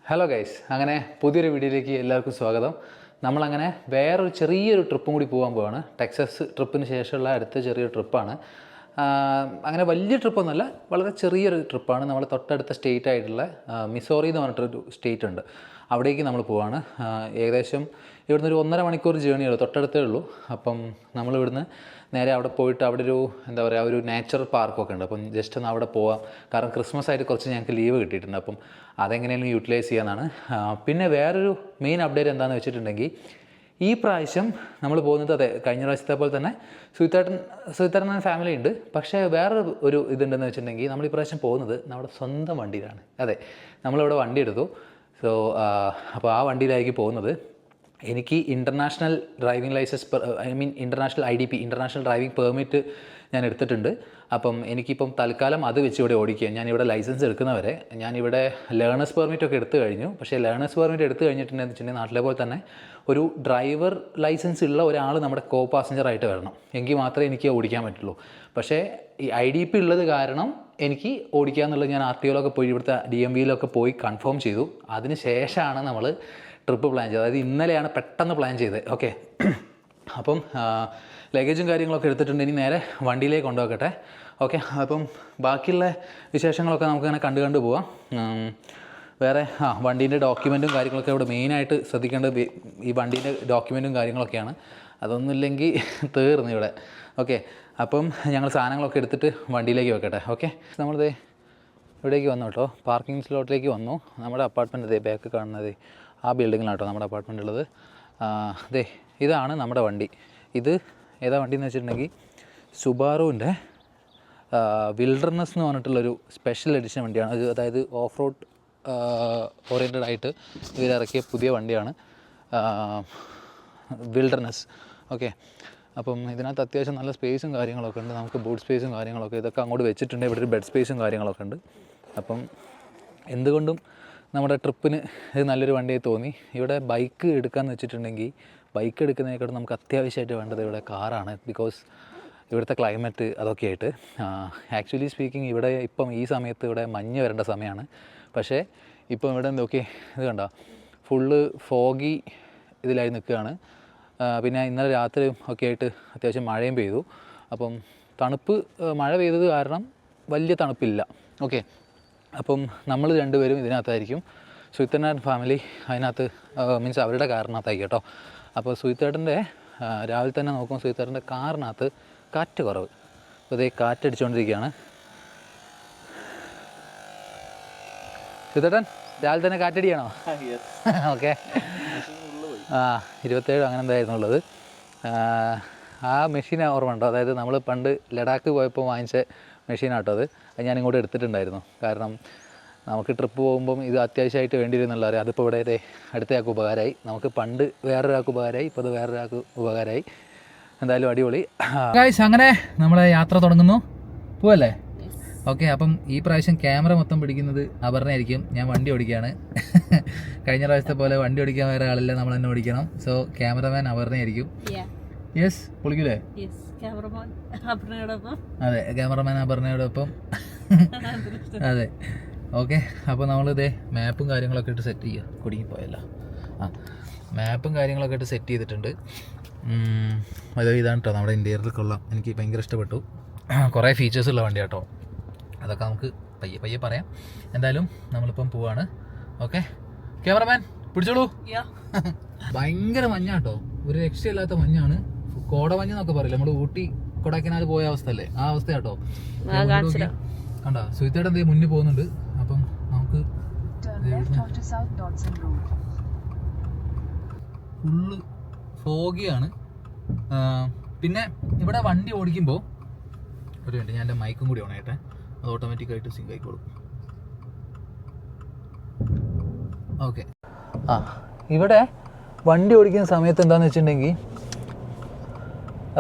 Hello guys, അങ്ങനെ പുതിയൊരു വീഡിയോയിലേക്ക് എല്ലാവർക്കും സ്വാഗതം. നമ്മളങ്ങനെ വേറൊരു ചെറിയൊരു ട്രിപ്പും കൂടി പോകാൻ പോവാണ്. ടെക്സസ് ട്രിപ്പിന് ശേഷമുള്ള അടുത്ത ചെറിയൊരു ട്രിപ്പാണ്. അങ്ങനെ വലിയ ട്രിപ്പൊന്നുമല്ല, വളരെ ചെറിയൊരു ട്രിപ്പാണ്. നമ്മൾ തൊട്ടടുത്ത സ്റ്റേറ്റ് ആയിട്ടുള്ള മിസോറി എന്ന് പറഞ്ഞിട്ടൊരു സ്റ്റേറ്റ് ഉണ്ട്, അവിടേക്ക് നമ്മൾ പോവാണ്. ഏകദേശം ഇവിടുന്ന് ഒരു 1.5 മണിക്കൂർ ജേണിയുള്ളൂ, തൊട്ടടുത്തേ ഉള്ളൂ. അപ്പം നമ്മളിവിടുന്ന് നേരെ അവിടെ പോയിട്ട് അവിടെ ഒരു എന്താ പറയുക, ഒരു നാച്ചുറൽ പാർക്കൊക്കെ ഉണ്ട്. അപ്പം ജസ്റ്റ് ഒന്ന് അവിടെ പോവാം. കാരണം ക്രിസ്മസ് ആയിട്ട് കുറച്ച് ഞങ്ങൾക്ക് ലീവ് കിട്ടിയിട്ടുണ്ട്. അപ്പം അതെങ്ങനെയും യൂട്ടിലൈസ് ചെയ്യാനാണ്. പിന്നെ വേറൊരു മെയിൻ അപ്ഡേറ്റ് എന്താണെന്ന് വെച്ചിട്ടുണ്ടെങ്കിൽ, ഈ പ്രാവശ്യം നമ്മൾ പോകുന്നത് അതെ കഴിഞ്ഞ പ്രാവശ്യത്തെ പോലെ തന്നെ സുഹിത്തേട്ടൻ ഫാമിലി ഉണ്ട്. പക്ഷേ വേറൊരു ഇതുണ്ടെന്ന് വെച്ചിട്ടുണ്ടെങ്കിൽ, നമ്മൾ ഈ പ്രാവശ്യം പോകുന്നത് നമ്മുടെ സ്വന്തം വണ്ടിയിലാണ്. അതെ, നമ്മളിവിടെ വണ്ടി എടുത്തു. സോ അപ്പോൾ ആ വണ്ടിയിലായിരിക്കും പോകുന്നത്. എനിക്ക് international driving licence international IDP international driving permit ഞാൻ എടുത്തിട്ടുണ്ട്. അപ്പം എനിക്കിപ്പം തൽക്കാലം അത് വെച്ച് ഇവിടെ ഓടിക്കുക. ഞാനിവിടെ ലൈസൻസ് എടുക്കുന്നവരെ ഞാനിവിടെ ലേണേഴ്സ് പെർമിറ്റൊക്കെ എടുത്തു കഴിഞ്ഞു. പക്ഷേ ലേണേഴ്സ് പെർമിറ്റ് എടുത്തു കഴിഞ്ഞിട്ടുണ്ടെന്ന് വെച്ചിട്ടുണ്ടെങ്കിൽ നാട്ടിലെ പോലെ തന്നെ ഒരു ഡ്രൈവർ ലൈസൻസ് ഉള്ള ഒരാൾ നമ്മുടെ കോ പാസഞ്ചറായിട്ട് വരണം, എങ്കിൽ മാത്രമേ എനിക്ക് ഓടിക്കാൻ പറ്റുള്ളൂ. പക്ഷേ ഈ IDP ഉള്ളത് കാരണം എനിക്ക് ഓടിക്കുക എന്നുള്ളത് ഞാൻ RTOയിലൊക്കെ പോയി ഇവിടുത്തെ DMVയിലൊക്കെ പോയി കൺഫേം ചെയ്തു. അതിന് ശേഷമാണ് നമ്മൾ ട്രിപ്പ് പ്ലാൻ ചെയ്തത്. അതായത് ഇന്നലെയാണ് പെട്ടെന്ന് പ്ലാൻ ചെയ്തത്. ഓക്കെ, അപ്പം ലഗേജും കാര്യങ്ങളൊക്കെ എടുത്തിട്ടുണ്ട്. ഇനി നേരെ വണ്ടിയിലേക്ക് കൊണ്ടുപോകട്ടെ. ഓക്കെ, അപ്പം ബാക്കിയുള്ള വിശേഷങ്ങളൊക്കെ നമുക്കങ്ങനെ കണ്ടു പോവാം. വേറെ വണ്ടീൻ്റെ ഡോക്യുമെൻറ്റും കാര്യങ്ങളൊക്കെ ഇവിടെ മെയിനായിട്ട് ശ്രദ്ധിക്കേണ്ടത് ഈ വണ്ടീൻ്റെ ഡോക്യുമെൻറ്റും കാര്യങ്ങളൊക്കെയാണ്. അതൊന്നുമില്ലെങ്കിൽ തീർന്നു ഇവിടെ. ഓക്കെ, അപ്പം ഞങ്ങൾ സാധനങ്ങളൊക്കെ എടുത്തിട്ട് വണ്ടിയിലേക്ക് വെക്കട്ടെ. ഓക്കെ, നമ്മളിത് ഇവിടേക്ക് വന്നു കേട്ടോ, പാർക്കിംഗ് സ്ലോട്ടിലേക്ക് വന്നു. നമ്മുടെ അപ്പാർട്ട്മെൻറ്റ് ബാക്ക് കാണുന്നത് ആ ബിൽഡിങ്ങിലാണ് കേട്ടോ നമ്മുടെ അപ്പാർട്ട്മെൻ്റ് ഉള്ളത്. ഇതാണ് നമ്മുടെ വണ്ടി. ഇത് ഏതാ വണ്ടി എന്ന് വെച്ചിട്ടുണ്ടെങ്കിൽ സുബാറുവിൻ്റെ വിൽഡർനെസ് എന്ന് പറഞ്ഞിട്ടുള്ളൊരു സ്പെഷ്യൽ എഡിഷൻ വണ്ടിയാണ്. അത് അതായത് ഓഫ് റോഡ് ഓറിയൻറ്റഡ് ആയിട്ട് ഇവരിറക്കിയ പുതിയ വണ്ടിയാണ് വിൽഡർനെസ്. ഓക്കെ, അപ്പം ഇതിനകത്ത് അത്യാവശ്യം നല്ല സ്പേസും കാര്യങ്ങളൊക്കെ ഉണ്ട്. നമുക്ക് ബൂട്ട് സ്പേസും കാര്യങ്ങളൊക്കെ ഇതൊക്കെ അങ്ങോട്ട് വെച്ചിട്ടുണ്ട്. ഇവിടെ ഒരു ബെഡ് സ്പേസും കാര്യങ്ങളൊക്കെ ഉണ്ട്. അപ്പം എന്തുകൊണ്ടും നമ്മുടെ ട്രിപ്പിന് ഇത് നല്ലൊരു വണ്ടിയായി തോന്നി. ഇവിടെ ബൈക്ക് എടുക്കാമെന്ന് വെച്ചിട്ടുണ്ടെങ്കിൽ ബൈക്ക് എടുക്കുന്നതിനേക്കാളും നമുക്ക് അത്യാവശ്യമായിട്ട് വേണ്ടത് ഇവിടെ കാറാണ്. ബിക്കോസ് ഇവിടുത്തെ ക്ലൈമറ്റ് അതൊക്കെ ആയിട്ട്. ആക്ച്വലി സ്പീക്കിംഗ് ഇവിടെ ഇപ്പം ഈ സമയത്ത് ഇവിടെ മഞ്ഞ് വരേണ്ട സമയമാണ്. പക്ഷേ ഇപ്പം ഇവിടെ നോക്കി ഇത് കണ്ട ഫുള്ള് ഫോഗി ഇതിലായി നിൽക്കുകയാണ്. പിന്നെ ഇന്നലെ രാത്രി ഒക്കെ ആയിട്ട് അത്യാവശ്യം മഴയും പെയ്തു. അപ്പം തണുപ്പ് മഴ പെയ്തത് കാരണം വലിയ തണുപ്പില്ല. ഓക്കെ, അപ്പം നമ്മൾ രണ്ടുപേരും ഇതിനകത്തായിരിക്കും. സുഹിത്തേട്ടൻ ഫാമിലി അതിനകത്ത് മീൻസ് അവരുടെ കാറിനകത്തായിരിക്കും കേട്ടോ. അപ്പോൾ സുഹിത്തേട്ടൻ്റെ രാവിലെ തന്നെ നോക്കുമ്പോൾ സുഹിത്തേട്ടൻ്റെ കാറിനകത്ത് കാറ്റ് കുറവ്. അപ്പോൾ ഇതേ കാറ്റടിച്ചുകൊണ്ടിരിക്കുകയാണ്. സുഹിത്തേട്ടൻ രാവിലെ തന്നെ കാറ്റടിയാണോ? ഓക്കെ, 27 അങ്ങനെ എന്തായിരുന്നു ഉള്ളത്. ആ മെഷീൻ ഓർമ്മ ഉണ്ടോ? അതായത് നമ്മൾ പണ്ട് ലഡാക്ക് പോയപ്പോൾ വാങ്ങിച്ച മെഷീനാട്ടോ അത്. ഞാൻ ഇങ്ങോട്ട് എടുത്തിട്ടുണ്ടായിരുന്നു. കാരണം നമുക്ക് ട്രിപ്പ് പോകുമ്പം ഇത് അത്യാവശ്യമായിട്ട് വേണ്ടിയിരുന്നുള്ള അറിയാം. അതിപ്പോൾ ഇവിടെ അടുത്തയാൾക്ക് ഉപകാരമായി. നമുക്ക് പണ്ട് വേറൊരാൾക്ക് ഉപകാരമായി, ഇപ്പോൾ അത് വേറൊരാൾക്ക് ഉപകാരമായി. എന്തായാലും അടിപൊളി ഗൈസ്. അങ്ങനെ നമ്മളെ യാത്ര തുടങ്ങുന്നു. പോവല്ലേ? ഓക്കെ, അപ്പം ഈ പ്രാവശ്യം ക്യാമറ മൊത്തം പിടിക്കുന്നത് അപർണയായിരിക്കും. ഞാൻ വണ്ടി ഓടിക്കുകയാണ്. കഴിഞ്ഞ പ്രാവശ്യത്തെ പോലെ വണ്ടി ഓടിക്കാൻ വേറെ ആളില്ല, നമ്മൾ തന്നെ ഓടിക്കണം. സോ ക്യാമറമാൻ അപർണയായിരിക്കും. യെസ്, പൊളിക്കൂലേ? അതെ, ക്യാമറമാൻ അപർണയോടൊപ്പം. അതെ, ഓക്കെ. അപ്പോൾ നമ്മളിതേ മാപ്പും കാര്യങ്ങളൊക്കെ ഇട്ട് സെറ്റ് ചെയ്യുക. കുടുങ്ങിപ്പോയല്ല. മാപ്പും കാര്യങ്ങളൊക്കെ ഇട്ട് സെറ്റ് ചെയ്തിട്ടുണ്ട്. അത് ഇതാണ് കേട്ടോ നമ്മുടെ ഇൻറ്റീരിയർ. കൊള്ളാം, എനിക്ക് ഭയങ്കര ഇഷ്ടപ്പെട്ടു. കുറേ ഫീച്ചേഴ്സ് ഉള്ള വണ്ടി കേട്ടോ. അതൊക്കെ നമുക്ക് പയ്യെ പറയാം. എന്തായാലും നമ്മളിപ്പം പോവാണ്. ഓക്കെ, ക്യാമറമാൻ പിടിച്ചോളൂ. ഭയങ്കര മഞ്ഞാട്ടോ, ഒരു രക്ഷയില്ലാത്ത മഞ്ഞാണ്. കോടമഞ്ഞ് എന്നൊക്കെ പറയില്ല, നമ്മൾ ഊട്ടി കൊടൈക്കനാൽ പോയ അവസ്ഥ അല്ലേ, ആ അവസ്ഥ കേട്ടോ. കണ്ടോ, സുഹിത്തേട്ടൻ എന്തേ മുന്നിൽ പോകുന്നുണ്ട്. അപ്പം നമുക്ക് ഫുള്ള് ഫോഗിയാണ്. പിന്നെ ഇവിടെ വണ്ടി ഓടിക്കുമ്പോൾ ഒരു മിനിറ്റ്, ഞാൻ എൻ്റെ മൈക്കും കൂടി ഓണായിട്ടെ. അത് ഓട്ടോമാറ്റിക്കായിട്ട് സിങ്ക് ആയിക്കോളും. ഓക്കെ, ഇവിടെ വണ്ടി ഓടിക്കുന്ന സമയത്ത് എന്താണെന്ന് വെച്ചിട്ടുണ്ടെങ്കിൽ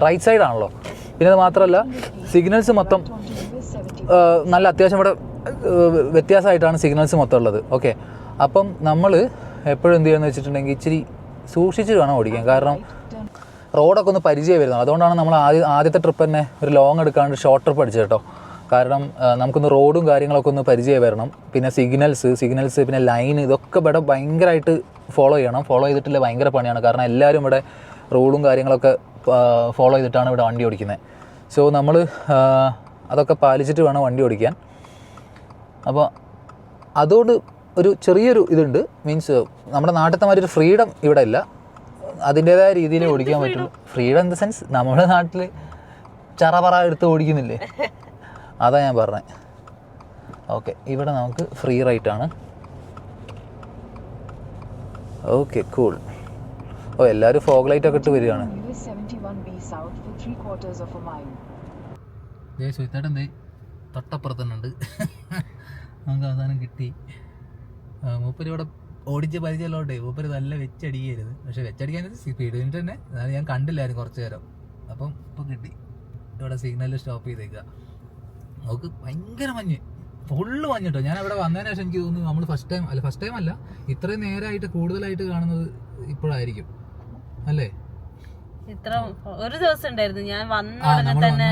റൈറ്റ് സൈഡാണല്ലോ. പിന്നെ അത് മാത്രമല്ല സിഗ്നൽസ് മൊത്തം നല്ല അത്യാവശ്യം ഇവിടെ വ്യത്യാസമായിട്ടാണ് സിഗ്നൽസ് മൊത്തം ഉള്ളത്. ഓക്കെ, അപ്പം നമ്മൾ എപ്പോഴും എന്ത് ചെയ്യുകയെന്ന് വെച്ചിട്ടുണ്ടെങ്കിൽ ഇച്ചിരി സൂക്ഷിച്ച് വേണം ഓടിക്കാൻ. കാരണം റോഡൊക്കെ ഒന്ന് പരിചയം വരുന്നത്. അതുകൊണ്ടാണ് നമ്മൾ ആദ്യത്തെ ട്രിപ്പ് തന്നെ ഒരു ലോങ് എടുക്കാണ്ട് ഷോർട്ട് ട്രിപ്പ് അടിച്ചത് കേട്ടോ. കാരണം നമുക്കൊന്ന് റോഡും കാര്യങ്ങളൊക്കെ ഒന്ന് പരിചയം വരണം. പിന്നെ സിഗ്നൽസ് പിന്നെ ലൈൻ ഇതൊക്കെ ഇവിടെ ഭയങ്കരമായിട്ട് ഫോളോ ചെയ്യണം. ഫോളോ ചെയ്തിട്ടില്ല ഭയങ്കര പണിയാണ്. കാരണം എല്ലാവരും ഇവിടെ റൂളും കാര്യങ്ങളൊക്കെ ഫോളോ ചെയ്തിട്ടാണ് ഇവിടെ വണ്ടി ഓടിക്കുന്നത്. സോ നമ്മൾ അതൊക്കെ പാലിച്ചിട്ട് വേണം വണ്ടി ഓടിക്കാൻ. അപ്പോൾ അതുകൊണ്ട് ഒരു ചെറിയൊരു ഇതുണ്ട്. മീൻസ് നമ്മുടെ നാട്ടിലത്തെ മാതിരി ഒരു ഫ്രീഡം ഇവിടെ ഇല്ല. അതിൻ്റേതായ രീതിയിൽ ഓടിക്കാൻ പറ്റുള്ളൂ. ഫ്രീഡം ഇൻ ദ സെൻസ് നമ്മുടെ നാട്ടിൽ ചറപറ എടുത്ത് ഓടിക്കുന്നില്ലേ, അതാ ഞാൻ പറഞ്ഞത്. ഓക്കെ, ഇവിടെ നമുക്ക് ഫ്രീ റൈറ്റാണ്. Okay, cool. ഓ, എല്ലാവരും ഫോഗ് ലൈറ്റ് ഒക്കെ ഇട്ട് വരികയാണ്. സുഹൃത്തേട്ടൻ തൊട്ടപ്പുറത്ത് തന്നെ ഉണ്ട്. നമുക്ക് അവസാനം കിട്ടി. മൂപ്പര് ഇവിടെ ഓടിച്ച് പരിചയമുള്ളോട്ടെ മൂപ്പര് നല്ല വെച്ചടിക്കരുത്. പക്ഷെ വെച്ചടിക്കാൻ സ്പീഡ് ലിമിറ്റ് തന്നെ ഞാൻ കണ്ടില്ലായിരുന്നു കുറച്ച് നേരം. അപ്പം ഇപ്പം കിട്ടി. ഇവിടെ സിഗ്നലിൽ സ്റ്റോപ്പ് ചെയ്തേക്കുക. നമുക്ക് ഭയങ്കര മഞ്ഞ്, ഫുള്ള് മഞ്ഞ് കേട്ടോ. ഞാൻ അവിടെ വന്നതിന് ശേഷം എനിക്ക് തോന്നുന്നു നമ്മൾ ഫസ്റ്റ് ടൈം അല്ല, ഇത്രയും നേരമായിട്ട് കൂടുതലായിട്ട് കാണുന്നത് ഇപ്പോഴായിരിക്കും അല്ലേ? ഇത്ര ഒരു ദിവസം ഉണ്ടായിരുന്നു ഞാൻ വന്ന ഉടനെ തന്നെ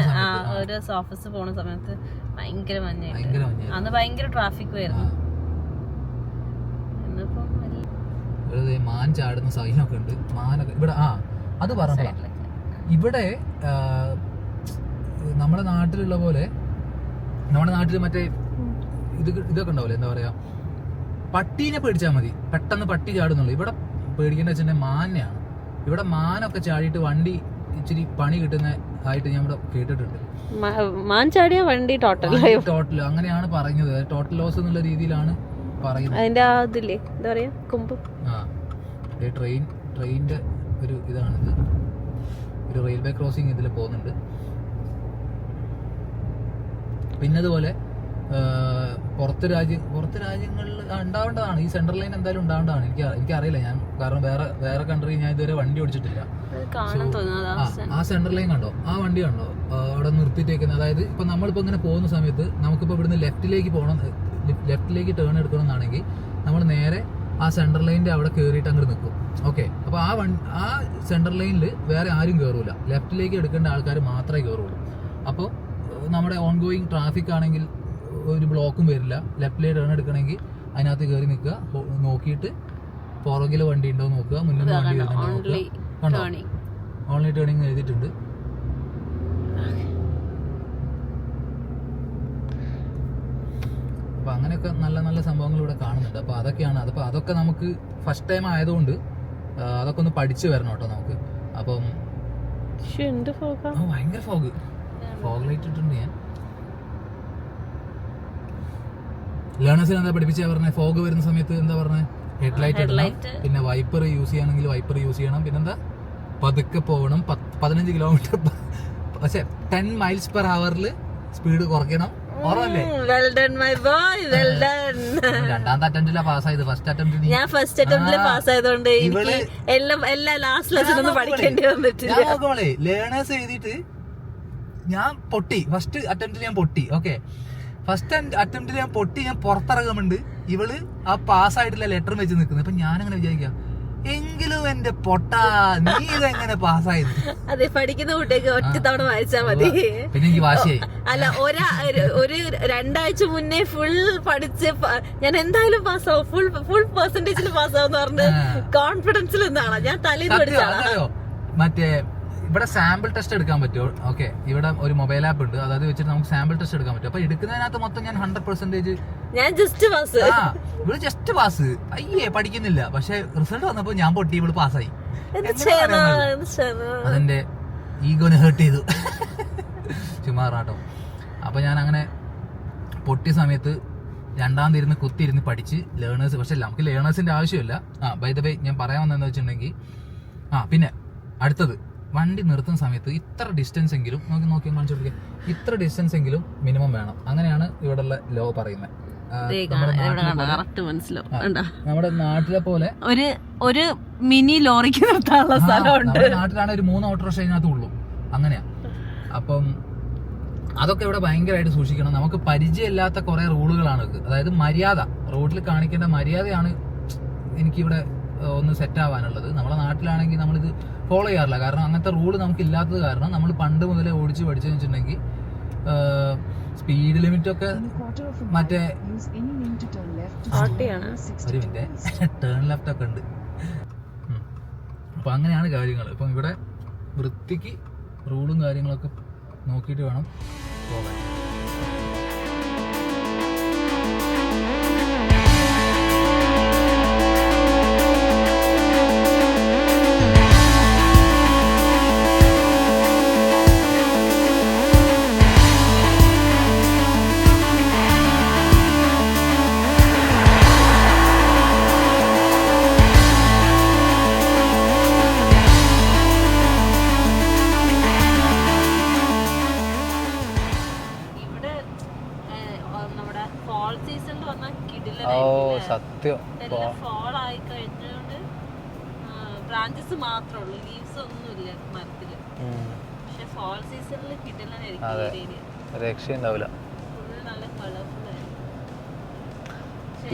ഒരു ഓഫീസ് പോണ സമയത്ത് ഭയങ്കര മഞ്ഞായിട്ട്. അന്ന് ഭയങ്കര ട്രാഫിക് ആയിരുന്നു. മാൻ ചാടുന്ന സൈനൊക്കെ ഉണ്ട്. മാനൊക്കെ ഇവിടെ അത് പറഞ്ഞ ഇവിടെ നമ്മുടെ നാട്ടിലുള്ള പോലെ നമ്മുടെ നാട്ടിൽ മറ്റേ ഇതൊക്കെ ഉണ്ടാവില്ലേ, എന്താ പറയാ, പട്ടീനെ പേടിച്ചാൽ മതി, പെട്ടെന്ന് പട്ടി ചാടുന്നുള്ളൂ. ഇവിടെ പേടിക്കേണ്ട വെച്ചിട്ടുണ്ടെങ്കിൽ മാനെയാണ്. ഇവിടെ മാനൊക്കെ ചാടിയിട്ട് വണ്ടി ഇച്ചിരി പണി കിട്ടുന്ന ആയിട്ട് ഞാൻ ഇവിടെ കേട്ടിട്ടുണ്ട്. മാൻ ചാടിയ വണ്ടി ടോട്ടൽ അങ്ങനെയാണ് പറയുന്നത്. ടോട്ടൽ ലോസ് എന്നുള്ള രീതിയിലാണ് പറയുന്നത്. അതിന്റെ അതില്ലേ എന്താ പറയാ, കൊമ്പ്. ട്രെയിനിന്റെ ഒരു ഇതാണിത്. ഒരു റെയിൽവേ ക്രോസിംഗ് ഇതിൽ പോകുന്നുണ്ട്. പിന്നെ അതുപോലെ പുറത്ത് രാജ്യങ്ങളിൽ ഉണ്ടാവേണ്ടതാണ് ഈ സെൻട്രൽ ലൈൻ. എന്തായാലും ഉണ്ടാവേണ്ടതാണ്. എനിക്കറിയില്ല, ഞാൻ കാരണം വേറെ കൺട്രി ഞാൻ ഇതുവരെ വണ്ടി ഓടിച്ചിട്ടില്ല. ആ സെൻട്രൽ ലൈൻ കണ്ടോ, ആ വണ്ടി കണ്ടോ അവിടെ നിർത്തിയിട്ടേക്കുന്നത്. അതായത് ഇപ്പൊ നമ്മളിപ്പോ ഇങ്ങനെ പോകുന്ന സമയത്ത് നമുക്കിപ്പോ ഇവിടുന്ന് ലെഫ്റ്റിലേക്ക് ടേൺ എടുക്കണം എന്നാണെങ്കിൽ നമ്മൾ നേരെ ആ സെൻട്രൽ ലൈനിന്റെ അവിടെ കയറിയിട്ട് അങ്ങോട്ട് നിൽക്കും. ഓക്കെ, അപ്പൊ ആ സെൻട്രൽ ലൈനിൽ വേറെ ആരും കയറൂല. ലെഫ്റ്റിലേക്ക് എടുക്കേണ്ട ആൾക്കാർ മാത്രമേ കയറുള്ളൂ. അപ്പോൾ നമ്മുടെ ഓൺ ഗോയിങ് ട്രാഫിക് ആണെങ്കിൽ ഒരു ബ്ലോക്കും വരില്ല. ലെഫ്റ്റിലേക്ക് ടേൺ എടുക്കണമെങ്കിൽ അതിനകത്ത് കയറി നിൽക്കുക, നോക്കിയിട്ട് പുറകിൽ വണ്ടി ഉണ്ടോ നോക്കുക, മുന്നിൽ വണ്ടി വരുന്നുണ്ടോ നോക്കുക. കണ്ടോ, ഓൺലി ടേണിംഗ് എഴുതിയിട്ടുണ്ട്. അപ്പൊ അങ്ങനെയൊക്കെ നല്ല നല്ല സംഭവങ്ങൾ ഇവിടെ കാണുന്നുണ്ട്. അപ്പൊ അതൊക്കെയാണ്. അതൊക്കെ നമുക്ക് ഫസ്റ്റ് ടൈം ആയതുകൊണ്ട് അതൊക്കെ ഒന്ന് പഠിച്ചു വരണം കേട്ടോ നമുക്ക്. അപ്പം ഭയങ്കര ഫോഗ് ലൈറ്റ് ഇട്ടിട്ടുണ്ട് ഞാൻ. ലേണേഴ്സിന് എന്താ പഠിപ്പിച്ചാ പറഞ്ഞത്? ഫോഗ് വരുന്ന സമയത്ത് എന്താ പറഞ്ഞത്? ഹെഡ്ലൈറ്റ് ഇടണം, പിന്നെ വൈപ്പർ യൂസ് ചെയ്യണമെങ്കിൽ വൈപ്പർ യൂസ് ചെയ്യണം, പിന്നെന്താ പതുക്കെ പോകണം. 15 കിലോമീറ്റർ പക്ഷെ 10 മൈൽസ് പെർ ഹവറിൽ സ്പീഡ് കുറയ്ക്കണം. രണ്ടാമത്തെ അറ്റംപ്റ്റിലാ പാസ്സായത്. ഫസ്റ്റ് അറ്റംപ്റ്റിൽ പാസ്സായതുകൊണ്ട് എല്ലാ ലാസ്റ്റ് ലെസൺ പഠിക്കേണ്ടി വന്നിട്ടില്ല. ഞാൻ നോക്കുമ്പോളേ ലേണേഴ്സ് എഴുതിയിട്ട് ഞാൻ പൊട്ടി. ഫസ്റ്റ് അറ്റംപ്റ്റിൽ ഞാൻ പൊട്ടി. ഓക്കെ, ഫസ്റ്റ് അറ്റംപ്റ്റിൽ ഞാൻ പൊട്ടി. ഞാൻ പുറത്തിറങ്ങുന്നുണ്ട്, ഇവള് ആ പാസ്സായിട്ടില്ല ലെറ്റർ വെച്ച് നിൽക്കുന്നത്. അപ്പൊ ഞാനങ്ങനെ വിചാരിക്കാം, എങ്കിലും എന്റെ പൊട്ടാ നീ ഇതെങ്ങനെ പാസ്സായത്? അതെ, പഠിക്കുന്ന കുട്ടിയൊക്കെ ഒറ്റ തവണ വായിച്ചാ മതി. പിന്നെ എനിക്ക് വാശിയായി. അല്ല, ഒരു 2 ആഴ്ച മുന്നേ ഫുൾ പഠിച്ച് ഞാൻ എന്തായാലും പാസ്സാവും, ഫുൾ പെർസെന്റേജിൽ പാസ്സാവും പറഞ്ഞ് കോൺഫിഡൻസിൽ നിന്നാണ് ഞാൻ തലേന്ന് പഠിച്ചാണോ. മറ്റേ ഇവിടെ സാമ്പിൾ ടെസ്റ്റ് എടുക്കാൻ പറ്റുമോ? ഓക്കെ, ഇവിടെ ഒരു മൊബൈൽ ആപ്പ് ഉണ്ട്, അതായത് വെച്ചിട്ട് നമുക്ക് സാമ്പിൾ ടെസ്റ്റ് എടുക്കാൻ പറ്റും. അപ്പൊ എടുക്കുന്നതിനകത്ത് മൊത്തം ഞാൻ 100% ഞാൻ ജസ്റ്റ് പാസ്. ഇവള് ജസ്റ്റ് പാസ്. അയ്യേ പഠിക്കുന്നില്ല. പക്ഷെ റിസൾട്ട് വന്നപ്പോ ഞാൻ പൊട്ടി, ഇവള് പാസ്സായി. അതെന്റെ ഈഗോനെ ഹേർട്ട് ചെയ്തു. ചുമ്മാറാട്ടോ. അപ്പൊ ഞാൻ അങ്ങനെ പൊട്ടിയ സമയത്ത് രണ്ടാമത് ഇരുന്ന് കുത്തിയിരുന്ന് പഠിച്ച് ലേണേഴ്സ്. പക്ഷെ നമുക്ക് ലേണേഴ്സിന്റെ ആവശ്യമില്ല. ബൈ ദ വേ ഞാൻ പറയാൻ വന്നതെന്ന് വെച്ചിട്ടുണ്ടെങ്കിൽ പിന്നെ അടുത്തത് വണ്ടി നിർത്തുന്ന സമയത്ത് ഇത്ര ഡിസ്റ്റൻസ് എങ്കിലും നോക്കി കാണിച്ചു കൊടുക്കുക, ഇത്ര ഡിസ്റ്റൻസ് എങ്കിലും മിനിമം വേണം. അങ്ങനെയാണ് ഇവിടെയുള്ള ലോ പറയുന്നത്. നമ്മുടെ നാട്ടിലെ പോലെ ഒരു മിനി ലോറിക്ക് നിർത്താനുള്ള സ്ഥലമുണ്ട്. നാട്ടിലാണ് ഒരു 3 ഓട്ടോറിക്ഷ അതിനകത്ത് ഉള്ളൂ. അങ്ങനെയാ. അപ്പം അതൊക്കെ ഇവിടെ ഭയങ്കരമായിട്ട് സൂക്ഷിക്കണം. നമുക്ക് പരിചയമില്ലാത്ത കുറെ റൂളുകളാണ്. അതായത് മര്യാദ, റോഡിൽ കാണിക്കേണ്ട മര്യാദയാണ് എനിക്കിവിടെ ഒന്ന് സെറ്റ് ആവാനുള്ളത്. നമ്മുടെ നാട്ടിലാണെങ്കിൽ നമ്മളിത് ഫോളോ ചെയ്യാറില്ല. കാരണം അങ്ങനത്തെ റൂള് നമുക്ക് ഇല്ലാത്തത് കാരണം നമ്മൾ പണ്ട് മുതലേ ഓടിച്ച് പഠിച്ചതെന്ന് വെച്ചിട്ടുണ്ടെങ്കിൽ സ്പീഡ് ലിമിറ്റൊക്കെ മറ്റേ ഓട്ടിയാണ്. ഒരു മിനിറ്റ്, ടേൺ ലെഫ്റ്റ് ഒക്കെ ഉണ്ട്. അപ്പം അങ്ങനെയാണ് കാര്യങ്ങൾ. ഇപ്പം ഇവിടെ വൃത്തിക്ക് റൂളും കാര്യങ്ങളൊക്കെ നോക്കിയിട്ട് വേണം പോകാൻ. സത്യം ഫോൾ ആയി കഴിഞ്ഞുകൊണ്ട് ബ്രാഞ്ചസ് മാത്രമേ ഉള്ളൂ, ലീവ്സ് ഒന്നുമില്ല മരത്തില്. പക്ഷെ ഫോൾ സീസണിൽ കിട്ടില്ല, രക്ഷയുണ്ടാവില്ല. നല്ല കളർഫുൾ ആയിരുന്നു.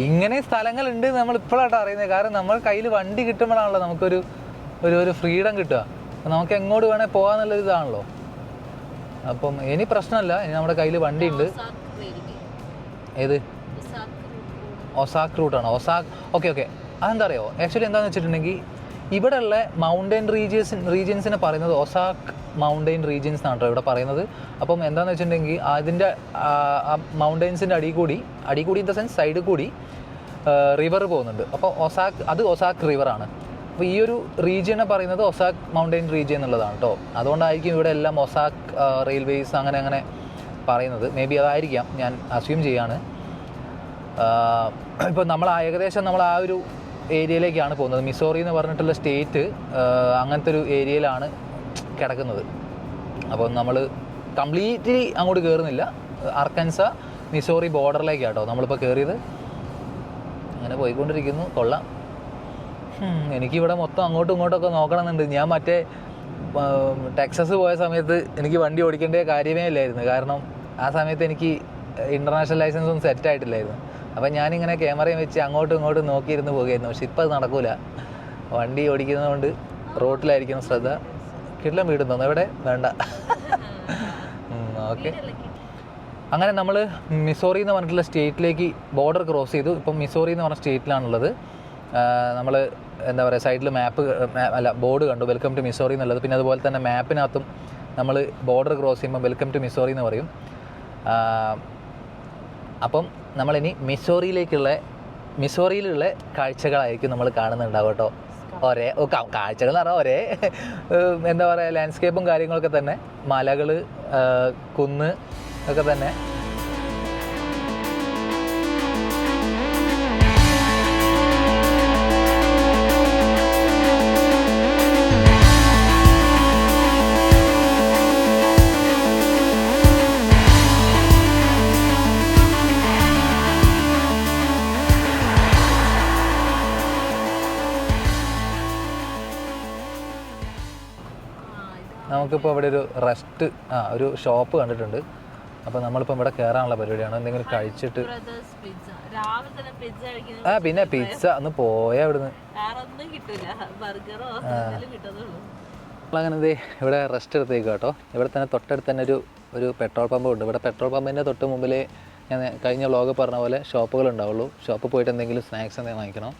ഇങ്ങനെ സ്ഥലങ്ങളുണ്ട് നമ്മൾ ഇപ്പോഴാട്ടോ അറിയുന്നത്. കാരണം നമ്മൾ കയ്യിൽ വണ്ടി കിട്ടുമ്പോഴാണല്ലോ നമുക്കൊരു ഒരു ഫ്രീഡം കിട്ടുക. നമുക്ക് എങ്ങോട്ട് വേണേ പോകാന്നുള്ളൊരു ഇതാണല്ലോ. അപ്പം ഇനി പ്രശ്നമല്ല, ഇനി നമ്മുടെ കയ്യിൽ വണ്ടി ഉണ്ട്. ഏത് ഒസാക്ക് റൂട്ടാണോ? ഓക്കെ. അതെന്താ അറിയോ, ആക്ച്വലി എന്താണെന്ന് വെച്ചിട്ടുണ്ടെങ്കിൽ ഇവിടെ ഉള്ള മൗണ്ടൻ റീജിയൻസിനെ പറയുന്നത് ഒസാക്ക് മൗണ്ടൻ റീജിയൻസ് എന്നാണ് കേട്ടോ ഇവിടെ പറയുന്നത്. അപ്പം എന്താണെന്ന് വെച്ചിട്ടുണ്ടെങ്കിൽ അതിൻ്റെ ആ മൗണ്ടൻസിൻ്റെ അടികൂടി ഇൻ ദ സെൻസ് സൈഡിൽ കൂടി റിവർ പോകുന്നുണ്ട്. അപ്പോൾ ഒസാക്ക് റിവറാണ്. അപ്പോൾ ഈ ഒരു റീജിയനെ പറയുന്നത് ഒസാക്ക് മൗണ്ടൻ റീജിയൻ എന്നുള്ളതാണ് കേട്ടോ. അതുകൊണ്ടായിരിക്കും ഇവിടെ എല്ലാം ഒസാക്ക് റെയിൽവേസ് അങ്ങനെ പറയുന്നത്. മേ ബി അതായിരിക്കാം, ഞാൻ അസ്യൂം ചെയ്യാണ്. ഇപ്പോൾ ഏകദേശം നമ്മൾ ആ ഒരു ഏരിയയിലേക്കാണ് പോകുന്നത്. മിസോറി എന്ന് പറഞ്ഞിട്ടുള്ള സ്റ്റേറ്റ് അങ്ങനത്തെ ഒരു ഏരിയയിലാണ് കിടക്കുന്നത്. അപ്പോൾ നമ്മൾ കംപ്ലീറ്റ്ലി അങ്ങോട്ട് കയറുന്നില്ല. അർക്കൻസ മിസോറി ബോർഡറിലേക്കാണ് കേട്ടോ നമ്മളിപ്പോൾ കയറിയത്. അങ്ങനെ പോയിക്കൊണ്ടിരിക്കുന്നു. കൊള്ളാം. എനിക്കിവിടെ മൊത്തം അങ്ങോട്ടും ഇങ്ങോട്ടൊക്കെ നോക്കണമെന്നുണ്ട്. ഞാൻ മറ്റേ ടെക്സസ് പോയ സമയത്ത് എനിക്ക് വണ്ടി ഓടിക്കേണ്ട കാര്യമേ ഇല്ലായിരുന്നു. കാരണം ആ സമയത്ത് എനിക്ക് ഇൻ്റർനാഷണൽ ലൈസൻസ് ഒന്നും സെറ്റ് ആയിട്ടില്ലായിരുന്നു. അപ്പം ഞാനിങ്ങനെ ക്യാമറയും വെച്ച് അങ്ങോട്ടും ഇങ്ങോട്ടും നോക്കിയിരുന്ന് പോകുമായിരുന്നു. പക്ഷെ ഇപ്പം അത് നടക്കില്ല. വണ്ടി ഓടിക്കുന്നതുകൊണ്ട് റോട്ടിലായിരിക്കണം ശ്രദ്ധ. കിട്ടലും വീടും തോന്നുന്നു. എവിടെ വേണ്ട. ഓക്കെ. അങ്ങനെ നമ്മൾ മിസോറി എന്ന് പറഞ്ഞിട്ടുള്ള സ്റ്റേറ്റിലേക്ക് ബോർഡർ ക്രോസ് ചെയ്തു. ഇപ്പം മിസോറി എന്ന് പറഞ്ഞ സ്റ്റേറ്റിലാണുള്ളത്. നമ്മൾ എന്താ പറയുക, സൈഡിൽ ബോർഡ് കണ്ടു, വെൽക്കം ടു മിസോറി എന്നുള്ളത്. പിന്നെ അതുപോലെ തന്നെ മാപ്പിനകത്തും നമ്മൾ ബോർഡർ ക്രോസ് ചെയ്യുമ്പോൾ വെൽക്കം ടു മിസോറി എന്ന് പറയും. അപ്പം നമ്മളിനി മിസോറിയിലുള്ള കാഴ്ചകളായിരിക്കും നമ്മൾ കാണുന്നുണ്ടാവും കേട്ടോ. കാഴ്ചകൾ എന്ന് പറഞ്ഞാൽ എന്താ പറയുക, ലാൻഡ്സ്കേപ്പും കാര്യങ്ങളൊക്കെ തന്നെ, മലകൾ, കുന്ന് ഒക്കെ തന്നെ. നമുക്കിപ്പോൾ ഇവിടെ ഒരു ഷോപ്പ് കണ്ടിട്ടുണ്ട്. അപ്പോൾ നമ്മളിപ്പോൾ ഇവിടെ കയറാനുള്ള പരിപാടിയാണ്. എന്തെങ്കിലും കഴിച്ചിട്ട് പിന്നെ പിസ്സ ഒന്ന് പോയാൽ ഇവിടുന്ന് നമ്മളങ്ങനെ ഇവിടെ റെസ്റ്റ് എടുത്തേക്ക് കേട്ടോ. ഇവിടെ തന്നെ തൊട്ടടുത്ത് തന്നെ ഒരു പെട്രോൾ പമ്പ് ഉണ്ട്. ഇവിടെ പെട്രോൾ പമ്പിൻ്റെ തൊട്ട് മുമ്പിൽ ഞാൻ കഴിഞ്ഞ വ്ളോഗ് പറഞ്ഞ പോലെ ഷോപ്പുകൾ ഉണ്ടാവുള്ളൂ. ഷോപ്പിൽ പോയിട്ട് എന്തെങ്കിലും സ്നാക്സ് എന്തെങ്കിലും വാങ്ങിക്കണം.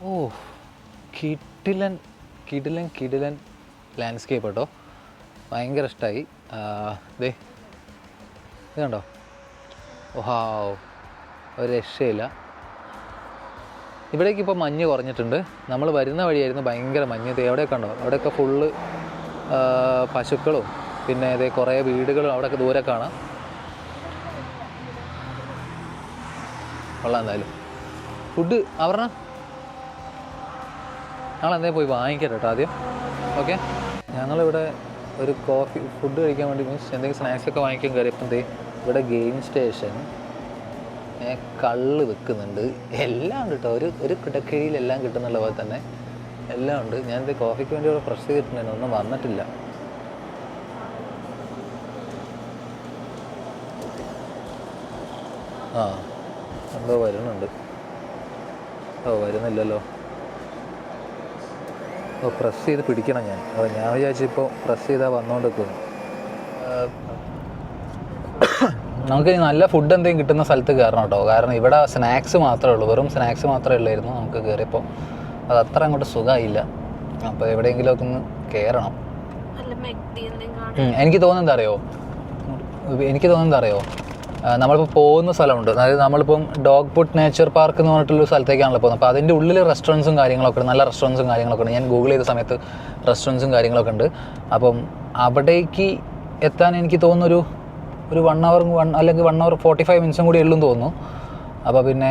ഓ, കിടിലൻ ലാൻഡ്സ്കേപ്പ് കേട്ടോ. ഭയങ്കര ഇഷ്ടമായി. ഇത് കണ്ടോ? ഓഹാവ്, ഒരു രക്ഷയില്ല. ഇവിടേക്ക് ഇപ്പോൾ മഞ്ഞ് കുറഞ്ഞിട്ടുണ്ട്. നമ്മൾ വരുന്ന വഴിയായിരുന്നു ഭയങ്കര മഞ്ഞ്. ഇത് എവിടെയൊക്കെ ഉണ്ടോ, അവിടെയൊക്കെ ഫുള്ള് പശുക്കളും പിന്നെ ഇതേ കുറേ വീടുകളും അവിടെയൊക്കെ ദൂരെ കാണാം. കൊള്ളാം. എന്തായാലും ഫുഡ് ഞങ്ങളെന്തെങ്കിലും പോയി വാങ്ങിക്കട്ടെ കേട്ടോ ആദ്യം. ഓക്കെ, ഞങ്ങളിവിടെ ഒരു ഫുഡ് കഴിക്കാൻ വേണ്ടി മീൻസ് എന്തെങ്കിലും സ്നാക്സൊക്കെ വാങ്ങിക്കാൻ കയറിയപ്പം ഇവിടെ ഗെയിം സ്റ്റേഷൻ, കള്ള് വെക്കുന്നുണ്ട്, എല്ലാം ഉണ്ട് കേട്ടോ. ഒരു കിടക്കഴിയിൽ എല്ലാം കിട്ടുന്നുള്ള പോലെ തന്നെ എല്ലാം ഉണ്ട്. ഞാനിത് കോഫിക്ക് വേണ്ടി ഇവിടെ പ്രസ് ചെയ്തിട്ടുണ്ടായിരുന്നു, ഒന്നും വന്നിട്ടില്ല. എന്തോ വരുന്നുണ്ട്. വരുന്നില്ലല്ലോ. പ്രസ് ചെയ്ത് പിടിക്കണം ഞാൻ വിചാരിച്ചിപ്പോൾ പ്രസ് ചെയ്താൽ വന്നുകൊണ്ട് നിൽക്കുന്നു. നമുക്ക് ഇനി നല്ല ഫുഡ് എന്തെങ്കിലും കിട്ടുന്ന സ്ഥലത്ത് കയറണം കേട്ടോ. കാരണം ഇവിടെ സ്നാക്സ് മാത്രമേ ഉള്ളൂ, വെറും സ്നാക്സ് മാത്രമേ ഉള്ളായിരുന്നു നമുക്ക് കയറിയപ്പോൾ. അത് അത്ര അങ്ങോട്ട് സുഖമായില്ല. അപ്പോൾ എവിടെയെങ്കിലുമൊക്കെ ഒന്ന് കയറണം. എനിക്ക് തോന്നുന്നത് അറിയോ, നമ്മളിപ്പോൾ പോകുന്ന സ്ഥലമുണ്ട്. അതായത് നമ്മളിപ്പം ഡോഗ് പുട്ട് നേച്ചർ പാർക്ക് എന്ന് പറഞ്ഞിട്ടുള്ള സ്ഥലത്തേക്കാണല്ലോ പോകുന്നത്. അപ്പോൾ അതിൻ്റെ ഉള്ളിൽ റെസ്റ്റോറൻറ്റ്സും കാര്യങ്ങളൊക്കെ ഉണ്ട്, നല്ല റെസ്റ്റോറൻറ്റ്സും കാര്യങ്ങളൊക്കെ ഉണ്ട്. ഞാൻ ഗൂഗിൾ ചെയ്ത സമയത്ത് റെസ്റ്റോറൻറ്റ്സും കാര്യങ്ങളൊക്കെ ഉണ്ട്. അപ്പം അവിടേക്ക് എത്താൻ എനിക്ക് തോന്നുന്നൊരു 1 hour അല്ലെങ്കിൽ 1 hour 45 minutes കൂടി ഉള്ളൂ എന്ന് തോന്നുന്നു. അപ്പോൾ പിന്നെ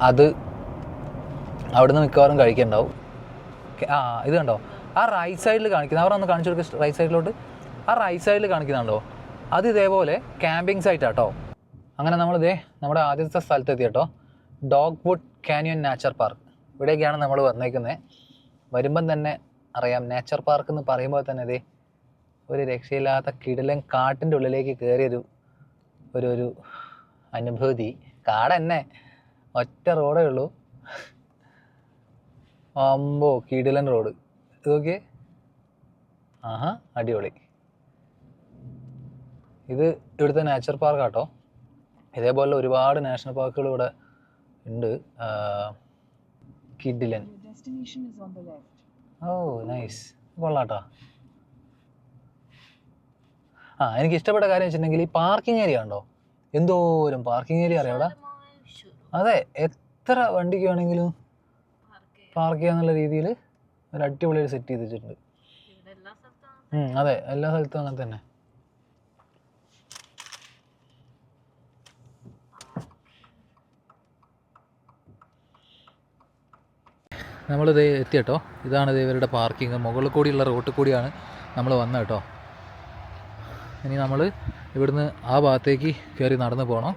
അത് അവിടുന്ന് മിക്കവാറും കഴിക്കുന്നുണ്ടാവും. ഇത് കണ്ടോ, ആ റൈറ്റ് സൈഡിൽ കാണിക്കുന്നത്, അവർ ഒന്ന് കാണിച്ചു കൊടുക്കുക റൈറ്റ് സൈഡിലോട്ട്. ആ റൈറ്റ് സൈഡിൽ കാണിക്കുന്നുണ്ടോ, അത് ഇതേപോലെ ക്യാമ്പിംഗ് സൈറ്റാട്ടോ. അങ്ങനെ നമ്മളിതേ നമ്മുടെ ആദ്യത്തെ സ്ഥലത്തെത്തി കേട്ടോ, Dogwood Canyon Nature Park. ഇവിടേക്കാണ് നമ്മൾ വന്നേക്കുന്നത്. വരുമ്പം തന്നെ അറിയാം, നേച്ചർ പാർക്ക് എന്ന് പറയുമ്പോൾ തന്നെ ഇതേ ഒരു രക്ഷയില്ലാത്ത കിടിലൻ കാട്ടിൻ്റെ ഉള്ളിലേക്ക് കയറിയൊരു ഒരു അനുഭൂതി. കാടന്നെ, ഒറ്റ റോഡേ ഉള്ളൂ. അമ്പോ കിടിലൻ റോഡ്. ഇത് നോക്കിയേ, ആഹാ അടിപൊളി. ഇത് ഇവിടുത്തെ നേച്ചർ പാർക്കാട്ടോ. ഇതേപോലെ ഒരുപാട് നാഷണൽ പാർക്കുകൾ ഇവിടെ ഉണ്ട്. കിഡിലൻ. ഓ നൈസ്, കൊള്ളാട്ടോ. എനിക്ക് ഇഷ്ടപ്പെട്ട കാര്യം വെച്ചിട്ടുണ്ടെങ്കിൽ ഈ പാർക്കിംഗ് ഏരിയ ഉണ്ടോ, എന്തോരം പാർക്കിംഗ് ഏരിയ അറിയാം അവിടെ. അതെ, എത്ര വണ്ടിക്ക് വേണമെങ്കിലും പാർക്ക് ചെയ്യാന്നുള്ള രീതിയിൽ ഒരു അടിപൊളിയായിട്ട് സെറ്റ് ചെയ്ത് വെച്ചിട്ടുണ്ട്. അതെ, എല്ലാ സ്ഥലത്തും അങ്ങനെ തന്നെ. നമ്മളിത് എത്തി കേട്ടോ. ഇതാണ് ഇവരുടെ പാർക്കിംഗ്. മുകളിൽ കൂടിയുള്ള റോട്ടിൽ കൂടിയാണ് നമ്മൾ വന്നത് കേട്ടോ. ഇനി നമ്മൾ ഇവിടുന്ന് ആ ഭാഗത്തേക്ക് കയറി നടന്ന് പോകണം.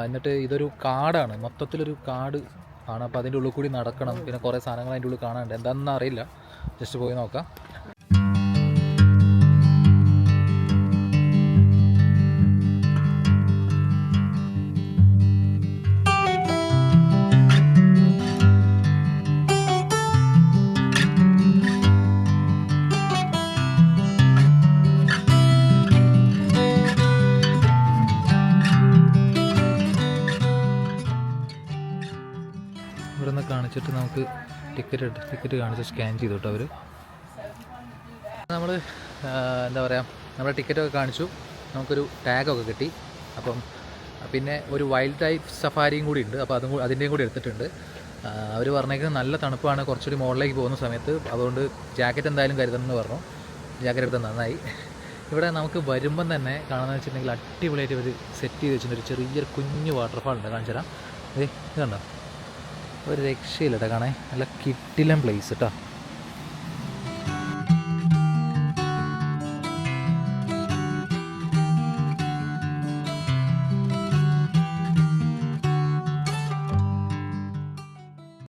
എന്നിട്ട് ഇതൊരു കാടാണ്, മൊത്തത്തിലൊരു കാട് ആണ്. അപ്പോൾ അതിൻ്റെ ഉള്ളിൽ കൂടി നടക്കണം. പിന്നെ കുറേ സാധനങ്ങൾ അതിൻ്റെ ഉള്ളിൽ കാണാനുണ്ട്, എന്താണെന്ന് അറിയില്ല. ജസ്റ്റ് പോയി നോക്കാം. ഇവിടെ നിന്ന് കാണിച്ചിട്ട് നമുക്ക് ടിക്കറ്റ് കാണിച്ച് സ്കാൻ ചെയ്തു കേട്ടോ അവർ. നമ്മൾ എന്താ പറയുക, നമ്മുടെ ടിക്കറ്റൊക്കെ കാണിച്ചു, നമുക്കൊരു ടാഗൊക്കെ കിട്ടി. അപ്പം പിന്നെ ഒരു വൈൽഡ് ലൈഫ് സഫാരിയും കൂടി ഉണ്ട്. അപ്പോൾ അതിൻ്റെയും കൂടി എടുത്തിട്ടുണ്ട്. അവർ പറഞ്ഞേക്കുന്നത് നല്ല തണുപ്പാണ് കുറച്ചുകൂടി മുകളിലേക്ക് പോകുന്ന സമയത്ത്, അതുകൊണ്ട് ജാക്കറ്റ് എന്തായാലും കരുതണമെന്ന് പറഞ്ഞു. ജാക്കറ്റ് എടുത്താൽ നന്നായി. ഇവിടെ നമുക്ക് വരുമ്പം തന്നെ കാണാമെന്ന് വെച്ചിട്ടുണ്ടെങ്കിൽ അടിപൊളിയായിട്ട് ഒരു സെറ്റ് ചെയ്ത് വെച്ചിട്ടുണ്ട്. ഒരു ചെറിയൊരു കുഞ്ഞു വാട്ടർഫാൾ ഉണ്ട്, കാണിച്ചു തരാം. ഇത് കണ്ടോ, ഒരു രക്ഷയില്ല കേട്ടോ കാണാൻ. നല്ല കിട്ടിലൻ പ്ലേസ് കേട്ടോ.